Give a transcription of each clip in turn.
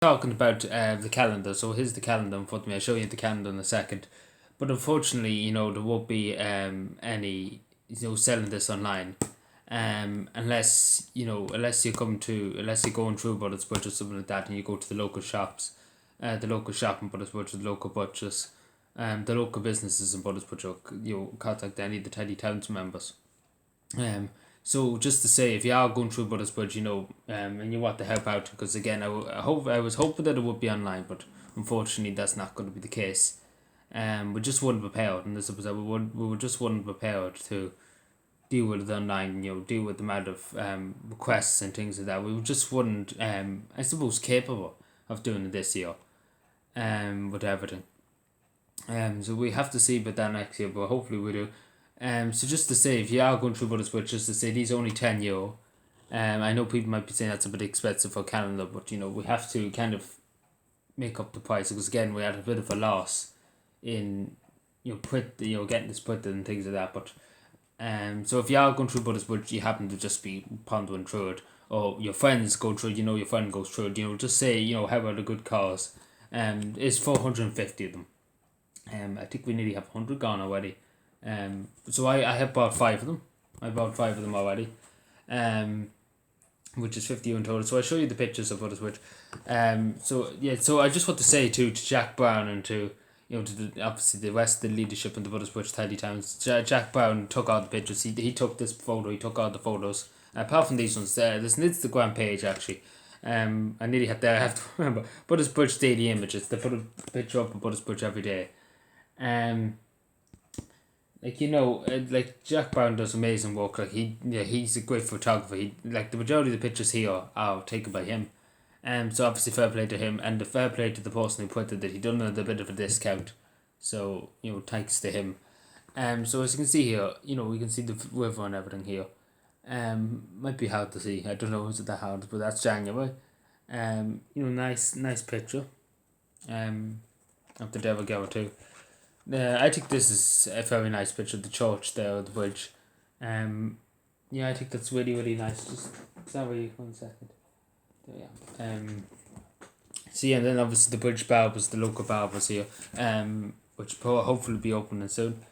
Talking about the calendar, so here's the calendar in front of me. I'll show you the calendar in a second. But unfortunately, there won't be any selling this online. Unless unless you're going through Butlersbridge or something like that, and you go to the local shops, the local shop in Butlersbridge, the local butchers, the local businesses in Butlersbridge, or contact any of the Teddy Towns members. So just to say, if you are going through Buttersbridge, and you want to help out, because again, I was hoping that it would be online, but unfortunately, that's not going to be the case. We just weren't prepared, and this was we just weren't prepared to deal with it online. Deal with the amount of requests and things like that. We just weren't, I suppose, capable of doing it this year. With everything. So we have to see about that next year, but hopefully we do. So just to say, if you are going through Buttersbridge, just to say these are only €10. I know people might be saying that's a bit expensive for calendar, but we have to kind of make up the price, because again we had a bit of a loss in getting this printed and things like that. But so if you are going through Buttersbridge, you happen to just be pondering through it, or your friends go through it, your friend goes through it, just say, how about a good cause. It's 450 of them. I think we nearly have 100 gone already. So I have bought 5 of them. I bought 5 of them already. Which is 50 in total. So I'll show you the pictures of Buttersbridge. So I just want to say to Jack Brown and to obviously the rest of the leadership in the Buttersbridge Tidy Towns. Jack Brown took all the pictures. He took this photo. He took all the photos. Apart from these ones, there's an Instagram page actually. I nearly had to. I have to remember Buttersbridge Daily Images. They put a picture up of Buttersbridge every day. Like Jack Brown does amazing work. Like he's a great photographer. The majority of the pictures here are taken by him. So obviously fair play to him, and the fair play to the person who put it, that he done a bit of a discount. So thanks to him. So as you can see here, we can see the river and everything here. Might be hard to see. I don't know, is it that hard? But that's January. Nice picture. Of the Devil Gower too. I think this is a very nice picture of the church there, or the bridge. I think that's really, really nice. Just sorry, 1 second. There we are. And then obviously the bridge barbers, the local barbers here, which will hopefully be opening soon.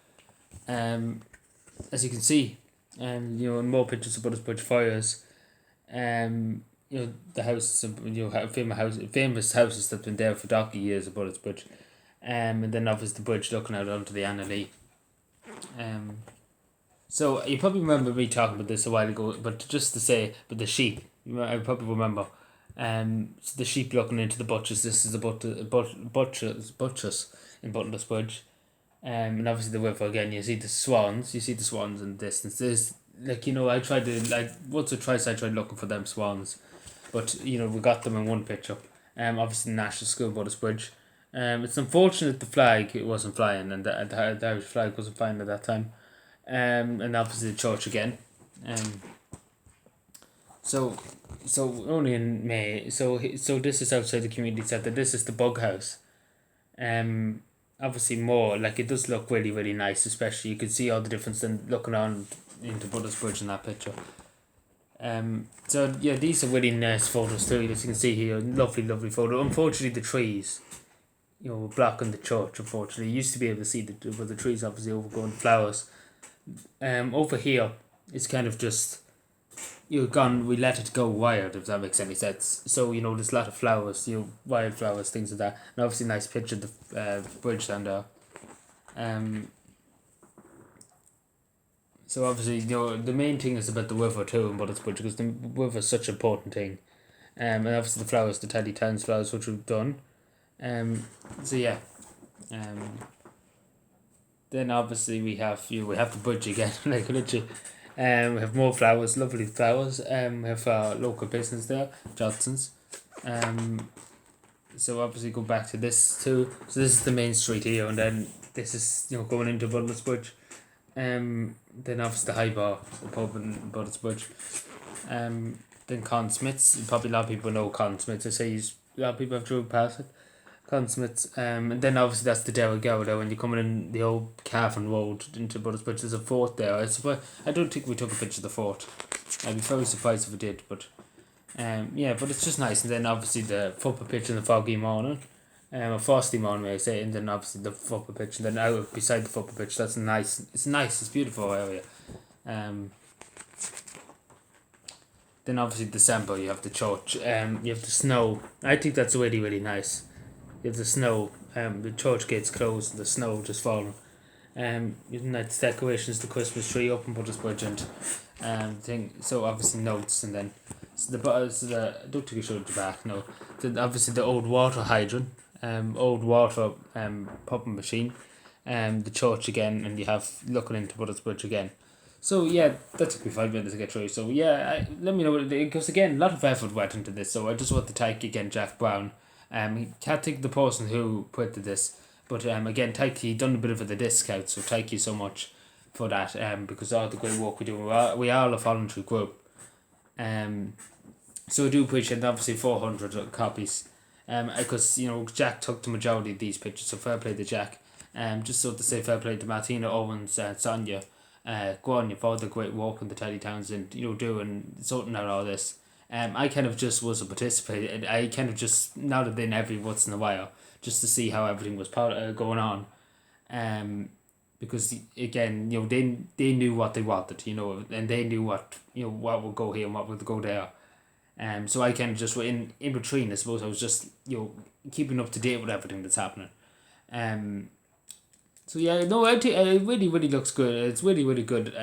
As you can see, and more pictures of Buttersbridge fires. The houses, famous houses that've been there for donkey years of Buttersbridge. And then obviously the bridge looking out onto the Annalee. So you probably remember me talking about this a while ago, but just to say, but the sheep, I probably remember. So the sheep looking into the butchers. This is the butchers in Butlersbridge. And obviously the river again. You see the swans. You see the swans in the distance. There's I tried to once or twice I tried looking for them swans, but we got them in one picture. Obviously the National School Buttersbridge. It's unfortunate the flag it wasn't flying, and the Irish flag wasn't flying at that time. And obviously the church again. So only in May. So this is outside the community centre. This is the bug house. Obviously more it does look really, really nice. Especially you can see all the difference in looking on into Buttersbridge in that picture. These are really nice photos too. As you can see here, lovely photo. Unfortunately, the trees, were blocking the church. Unfortunately, you used to be able to see the trees obviously overgrown flowers. Over here, it's kind of just we let it go wild, if that makes any sense. So there's a lot of flowers, wild flowers, things like that, and obviously nice picture of the bridge down there. So obviously the main thing is about the river too in Buttersbridge, because the river is such an important thing. And obviously the flowers, the Teddy Towns flowers, which we've done. Then obviously we have the bridge again, literally. We have more flowers, lovely flowers. We have our local business there, Johnson's. So obviously go back to this too. So this is the main street here, and then this is going into Butlersbridge. Then obviously the High Bar, the pub in Butlersbridge. Then Con Smith's. Probably a lot of people know Con Smith's. I say a lot of people have driven past it. Con Smith's. And then obviously that's the Derry Gower there when you're coming in the old Cavan Road into Buttersbridge. There's a fort there. I don't think we took a picture of the fort. I'd be very surprised if we did, but Yeah, but it's just nice. And then obviously the football pitch in the foggy morning, a frosty morning, may I say, and then obviously the football pitch, and then out beside the football pitch. That's nice. It's nice. It's beautiful area. Um, then obviously December you have the church. You have the snow. I think that's really really nice. You have the snow. The church gates closed and the snow just falling. You have nice decorations, the Christmas tree up in Butlersbridge and thing. So obviously notes and then I don't think I showed the back. No, obviously the old water hydrant, old water pumping machine, the church again, and you have looking into Butlersbridge again. So yeah, that took me 5 minutes to get through. So yeah, let me know what because again, a lot of effort went into this. So I just want to thank again Jack Brown. Can't think of the person who put to this, but again, thank you. He done a bit of the discount, so thank you so much for that. Because all the great work we do, we are a voluntary group. So I do appreciate it. Obviously 400 copies. Because Jack took the majority of these pictures, so fair play to Jack. Just so to say fair play to Martina Owens, Sonia. Go on, for the great work in the Teddy Townsend, doing sorting out all this. I kind of just was a participant. I kind of just nodded in every once in a while just to see how everything was going on. Because again, they knew what they wanted, and they knew what would go here and what would go there. So I kind of just went in between. I suppose I was just keeping up to date with everything that's happening. So yeah, no, I think it really really looks good. It's really really good.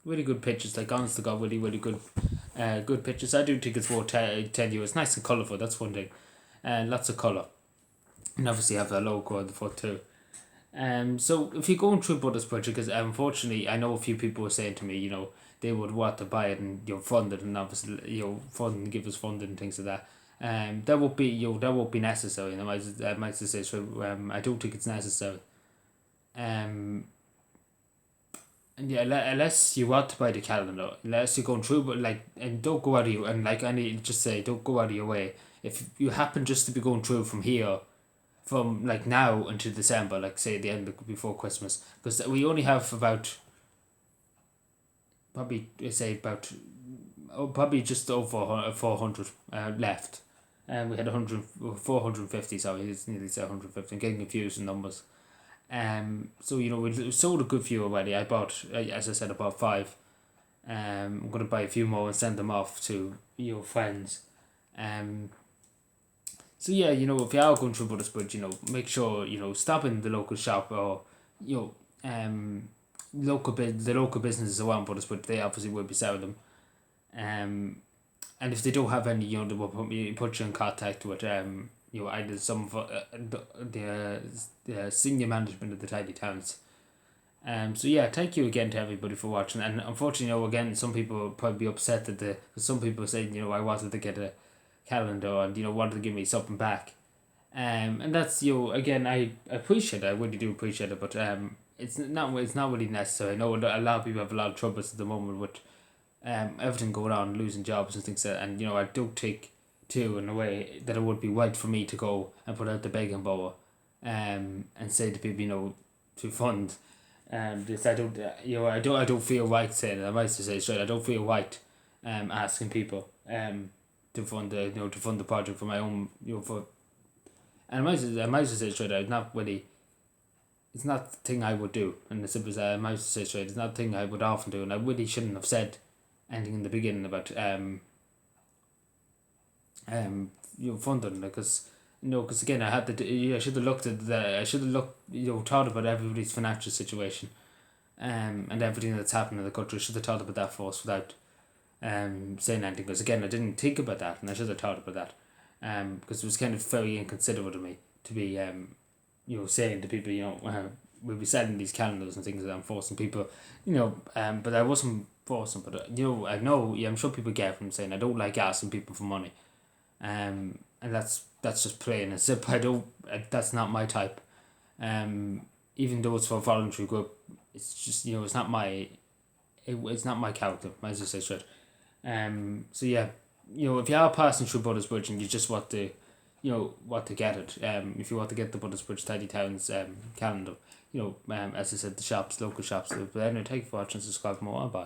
Really good pictures. Like honest to God, really really good. Good pictures. I do think it's worth tell you. It's nice and colourful. That's one thing. Lots of colour. And obviously have the logo on the foot too. So if you're going through Butlersbridge, because unfortunately I know a few people were saying to me, they would want to buy it and fund it and obviously fund and give us funding and things like that. That would be that would be necessary. And I might just say so. I don't think it's necessary. And yeah, unless you want to buy the calendar, unless you're going through, but and don't go out of your and I need to just say, don't go out of your way. If you happen just to be going through from here, from now until December, say the end before Christmas, because we only have about probably say about probably just over 400 left, and we had 450. Sorry, it's nearly 150. I'm getting confused in numbers. So we sold a good few already. I bought, as I said, I bought 5. I'm gonna buy a few more and send them off to your friends. So yeah, if you are going through Buttersbridge, make sure stop in the local shop or the local businesses around Buttersbridge. They obviously will be selling them. And if they don't have any, they will put you in contact with either some of the senior management of the Tidy Towns. So yeah, thank you again to everybody for watching. And unfortunately, again, some people will probably be upset that some people saying, I wanted to get a calendar and wanted to give me something back. And that's again, I appreciate it. I really do appreciate it, but it's not really necessary. I know a lot of people have a lot of troubles at the moment with everything going on, losing jobs and things like that. And I don't take too in a way that it would be right for me to go and put out the begging bowl, and say to people, to fund. This I don't I don't feel right saying it. I might just say straight. I don't feel right asking people to fund the project for my own for. And I might just say straight. It's not really. It's not the thing I would do, and as simple as I might just say straight. It's not the thing I would often do, and I really shouldn't have said anything in the beginning about funding, because because again I should have looked at thought about everybody's financial situation, and everything that's happened in the country. I should have thought about that first without saying anything, because again I didn't think about that, and I should have thought about that, because it was kind of very inconsiderate of me to be saying to people we'll be selling these calendars and things like that, and forcing people, but I wasn't forcing, but I know, I'm sure people get from saying I don't like asking people for money, and that's just plain and simple. That's not my type, even though it's for a voluntary group. It's just it's not my it's not my character, as I say straight. So yeah, if you are passing through Buttersbridge and you just want to want to get it, if you want to get the Buttersbridge Tidy Towns calendar, as I said, the shops, local shops. But anyway, thank you for watching, subscribe for more. Bye.